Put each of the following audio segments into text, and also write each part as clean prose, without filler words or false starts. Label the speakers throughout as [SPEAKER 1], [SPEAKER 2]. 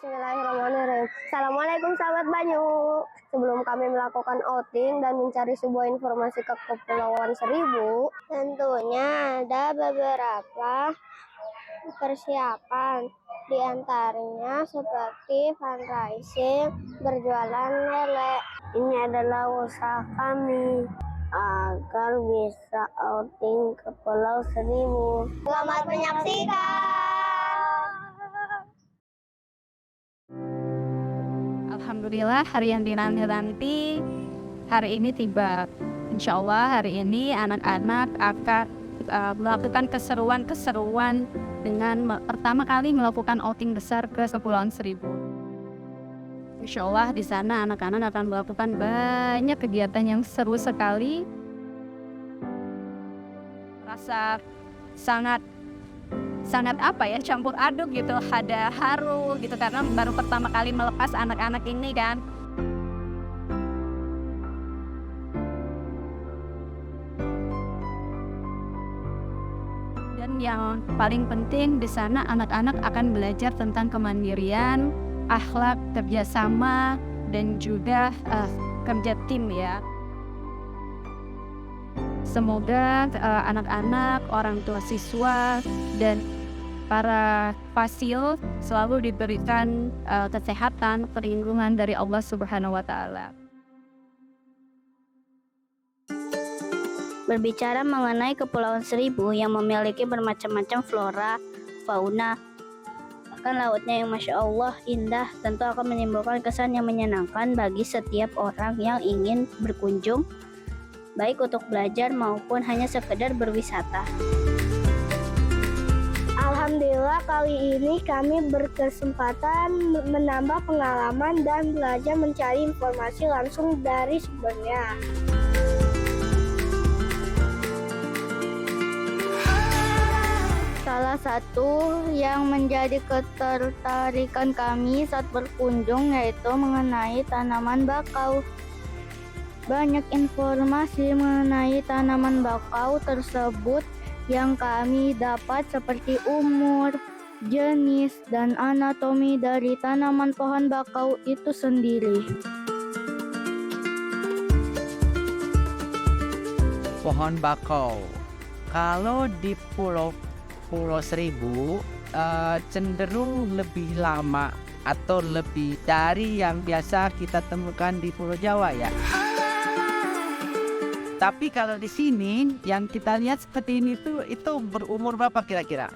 [SPEAKER 1] Bismillahirrahmanirrahim. Assalamualaikum sahabat Banyu. Sebelum kami melakukan outing dan mencari sebuah informasi ke Kepulauan Seribu, tentunya ada beberapa persiapan. Di antaranya seperti fundraising, berjualan lele. Ini adalah usaha kami agar bisa outing ke Pulau Seribu. Selamat menyaksikan.
[SPEAKER 2] Alhamdulillah hari yang dinanti-nanti hari ini tiba. Insya Allah hari ini anak-anak akan melakukan keseruan-keseruan dengan pertama kali melakukan outing besar ke Kepulauan Seribu. Insya Allah di sana anak-anak akan melakukan banyak kegiatan yang seru sekali. Rasa sangat campur aduk gitu, ada haru gitu karena baru pertama kali melepas anak-anak ini kan. Dan yang paling penting di sana anak-anak akan belajar tentang kemandirian, akhlak, kerjasama, dan juga kerja tim ya. Semoga anak-anak, orang tua siswa, dan para fasil selalu diberikan kesehatan, perlindungan dari Allah Subhanahu wa Ta'ala.
[SPEAKER 3] Berbicara mengenai Kepulauan Seribu yang memiliki bermacam-macam flora, fauna, bahkan lautnya yang Masya Allah indah, tentu akan menimbulkan kesan yang menyenangkan bagi setiap orang yang ingin berkunjung, baik untuk belajar maupun hanya sekedar berwisata.
[SPEAKER 1] Alhamdulillah kali ini kami berkesempatan menambah pengalaman dan belajar mencari informasi langsung dari sumbernya.
[SPEAKER 3] Salah satu yang menjadi ketertarikan kami saat berkunjung yaitu mengenai tanaman bakau. Banyak informasi mengenai tanaman bakau tersebut yang kami dapat seperti umur, jenis, dan anatomi dari tanaman pohon bakau itu sendiri.
[SPEAKER 4] Pohon bakau, kalau di Pulau Seribu cenderung lebih lama atau lebih dari yang biasa kita temukan di Pulau Jawa ya. Tapi kalau di sini yang kita lihat seperti ini itu berumur berapa kira-kira?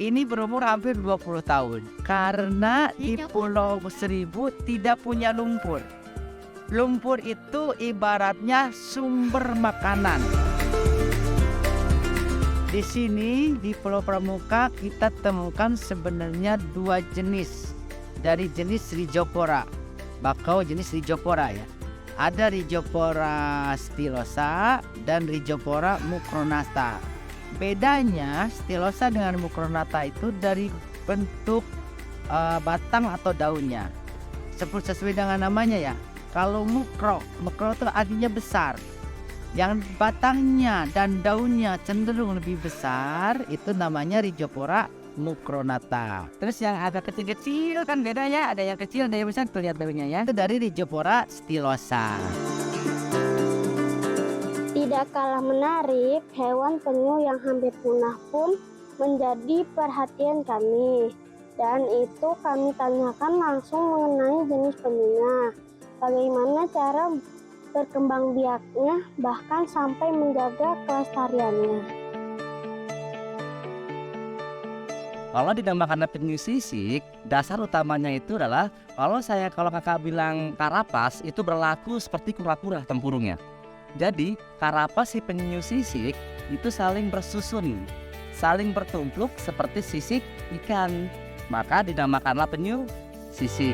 [SPEAKER 4] Ini berumur hampir 20 tahun. Karena di Pulau Seribu tidak punya lumpur. Lumpur itu ibaratnya sumber makanan. Di sini di Pulau Pramuka kita temukan sebenarnya dua jenis dari jenis Rhizophora. Bakau jenis Rhizophora ya. Ada Rhizophora stylosa dan Rhizophora mucronata. Bedanya Stylosa dengan mucronata itu dari bentuk batang atau daunnya. Sesuai dengan namanya ya. Kalau mukro itu artinya besar. Yang batangnya dan daunnya cenderung lebih besar itu namanya Rhizophora mucronata. Terus yang ada kecil-kecil kan bedanya, ada yang kecil ada yang besar, tuh lihat daunnya ya. Itu dari Rhizophora stylosa.
[SPEAKER 1] Tidak kalah menarik, hewan penyu yang hampir punah pun menjadi perhatian kami. Dan itu kami tanyakan langsung mengenai jenis penyunya. Bagaimana cara berkembang biaknya, bahkan sampai menjaga kelestariannya.
[SPEAKER 4] Kalau dinamakan penyu sisik, dasar utamanya itu adalah kalau kakak bilang karapas itu berlaku seperti kura-kura tempurungnya. Jadi karapas si penyu sisik itu saling bersusun, saling bertumpuk seperti sisik ikan. Maka dinamakanlah penyu sisik.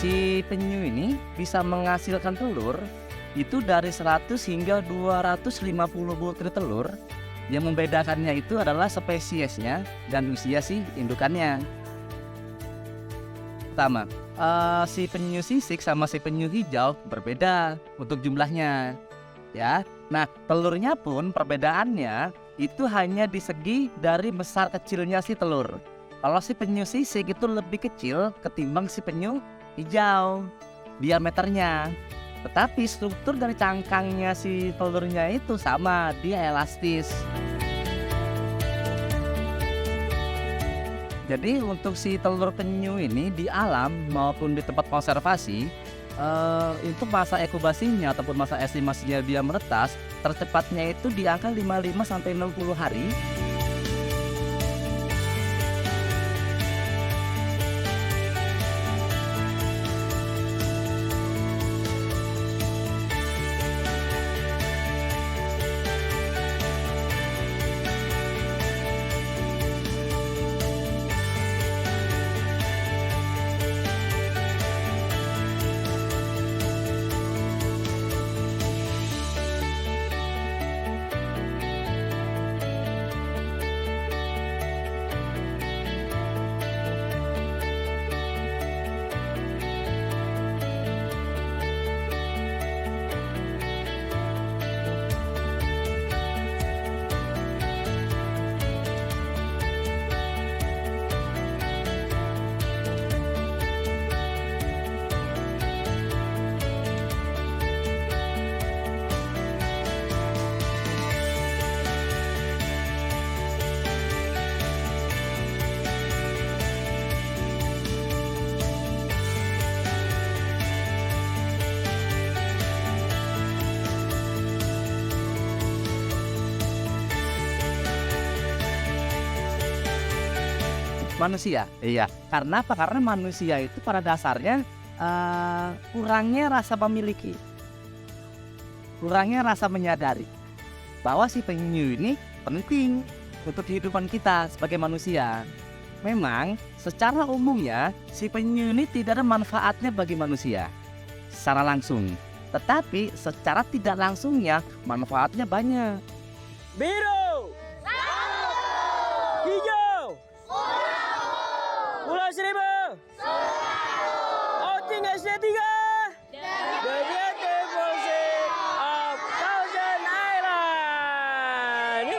[SPEAKER 4] Si penyu ini bisa menghasilkan telur itu dari 100 hingga 250 butir telur. Yang membedakannya itu adalah spesiesnya dan usia si indukannya. Pertama, si penyu sisik sama si penyu hijau berbeda untuk jumlahnya. Ya,
[SPEAKER 5] Nah, telurnya pun perbedaannya itu hanya di segi dari besar kecilnya si telur. Kalau si penyu sisik itu lebih kecil ketimbang si penyu hijau diameternya. Tetapi struktur dari cangkangnya si telurnya itu sama, dia elastis. Jadi untuk si telur penyu ini di alam maupun di tempat konservasi, untuk masa inkubasinya ataupun masa estimasinya dia menetas, tercepatnya itu di angka 55-60 hari. Manusia, iya. Karena apa? Karena manusia itu pada dasarnya kurangnya rasa memiliki, kurangnya rasa menyadari bahwa si penyu ini penting untuk kehidupan kita sebagai manusia. Memang secara umumnya si penyu ini tidak ada manfaatnya bagi manusia secara langsung, tetapi secara tidak langsungnya manfaatnya banyak.
[SPEAKER 6] Biru, hijau, Pulau Seribu, outing SD3, The Beautiful Sea of Thousand Island.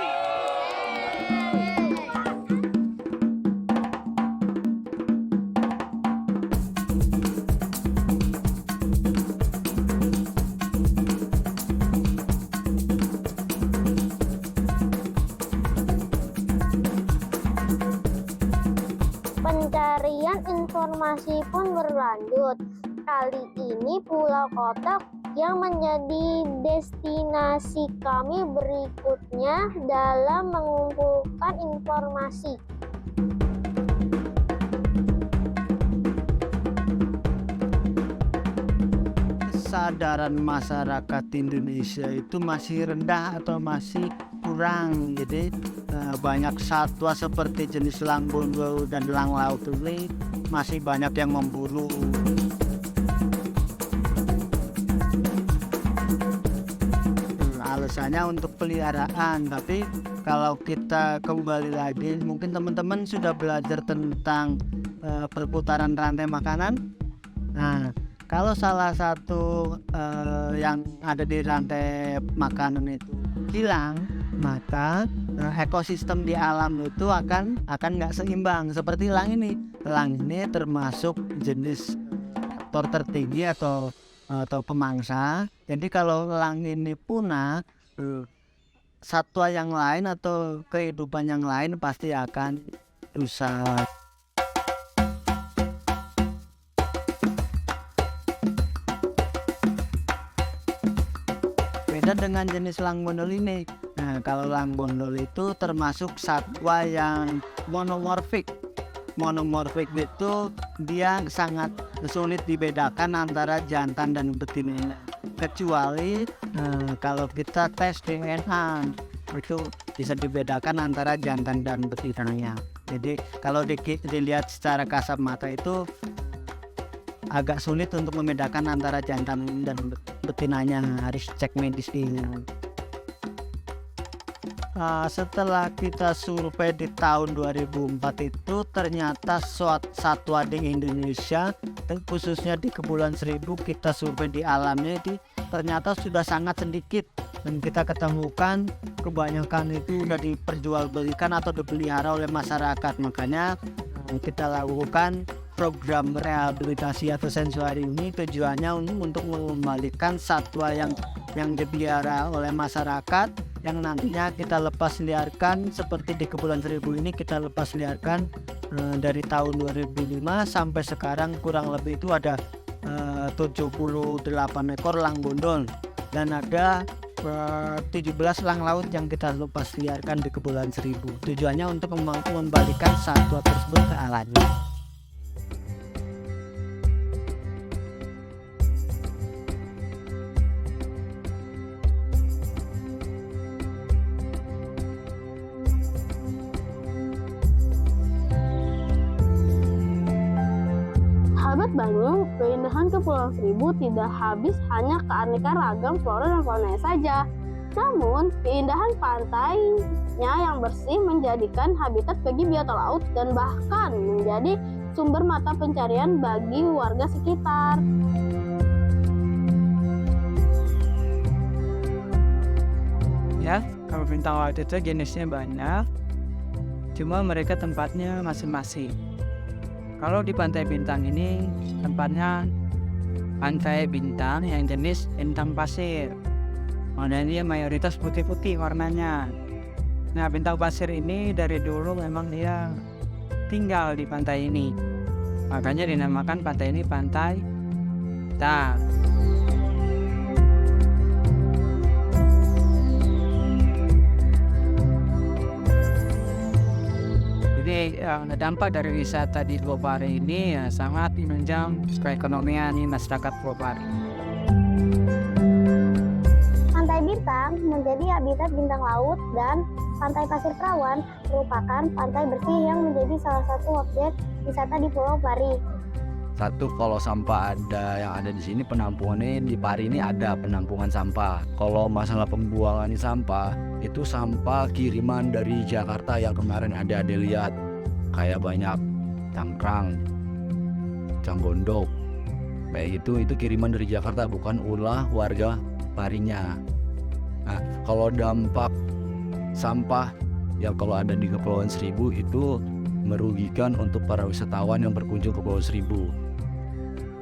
[SPEAKER 1] Pencarian informasi pun berlanjut. Kali ini Pulau Kotak yang menjadi destinasi kami berikutnya dalam mengumpulkan informasi.
[SPEAKER 4] Kesadaran masyarakat Indonesia itu masih rendah atau masih kurang. Jadi banyak satwa seperti jenis elang bondol dan elang laut ini masih banyak yang memburu. Alasannya untuk peliharaan, tapi kalau kita kembali lagi, mungkin teman-teman sudah belajar tentang perputaran rantai makanan. Nah, kalau salah satu yang ada di rantai makanan itu hilang, maka ekosistem di alam itu akan nggak seimbang. Seperti elang ini. Elang ini termasuk jenis predator tertinggi atau pemangsa. Jadi kalau elang ini punah, satwa yang lain atau kehidupan yang lain pasti akan rusak. Beda dengan jenis elang bondol ini. Nah, kalau elang bondol itu termasuk satwa yang monomorfik. Monomorfik itu dia sangat sulit dibedakan antara jantan dan betinanya. Kecuali kalau kita tes DNA itu bisa dibedakan antara jantan dan betinanya. Jadi kalau dilihat secara kasat mata itu agak sulit untuk membedakan antara jantan dan betinanya, harus cek medis ini. Setelah kita survei di tahun 2004 itu ternyata satwa di Indonesia dan khususnya di Kepulauan Seribu kita survei di alamnya ternyata sudah sangat sedikit dan kita ketemukan kebanyakan itu udah diperjualbelikan atau dipelihara oleh masyarakat. Makanya kita lakukan program rehabilitasi atau sensuari ini tujuannya untuk mengembalikan satwa yang dipelihara oleh masyarakat yang nantinya kita lepas liarkan. Seperti di Kepulauan Seribu ini kita lepas liarkan dari tahun 2005 sampai sekarang kurang lebih itu ada 78 ekor elang bondol dan ada 17 elang laut yang kita lepas liarkan di Kepulauan Seribu. Tujuannya untuk mengembalikan satwa tersebut ke alamnya.
[SPEAKER 1] Sahabat Banyu, keindahan Kepulauan Seribu tidak habis hanya keanekaragam flora dan fauna saja. Namun, keindahan pantainya yang bersih menjadikan habitat bagi biota laut dan bahkan menjadi sumber mata pencarian bagi warga sekitar.
[SPEAKER 6] Ya, kalau bintang laut itu jenisnya banyak, cuma mereka tempatnya masing-masing. Kalau di Pantai Bintang ini tempatnya Pantai Bintang yang jenis bintang pasir. Warnanya mayoritas putih-putih warnanya. Nah, bintang pasir ini dari dulu memang dia tinggal di pantai ini. Makanya dinamakan pantai ini Pantai Bintang. Jadi dampak dari wisata di Pulau Pari ini ya sangat menunjang perekonomian masyarakat Pulau Pari.
[SPEAKER 1] Pantai Bintang menjadi habitat bintang laut dan Pantai Pasir Perawan merupakan pantai bersih yang menjadi salah satu objek wisata di Pulau Pari.
[SPEAKER 7] Satu, kalau sampah yang ada di sini, penampungannya di Pari ini ada penampungan sampah. Kalau masalah pembuangan sampah, itu sampah kiriman dari Jakarta yang kemarin ada lihat, kayak banyak cangkrang, canggondok, kayak itu kiriman dari Jakarta, bukan ulah warga Parinya. Nah, kalau dampak sampah yang kalau ada di Kepulauan Seribu itu merugikan untuk para wisatawan yang berkunjung ke Kepulauan Seribu.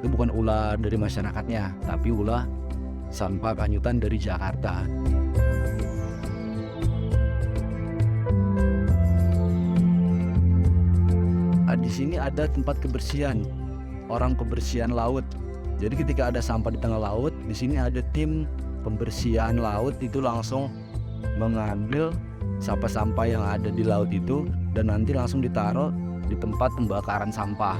[SPEAKER 7] Itu bukan ulah dari masyarakatnya, tapi ulah sampah hanyutan dari Jakarta. Di sini ada tempat kebersihan, orang kebersihan laut. Jadi ketika ada sampah di tengah laut, di sini ada tim pembersihan laut itu langsung mengambil sampah-sampah yang ada di laut itu dan nanti langsung ditaruh di tempat pembakaran sampah.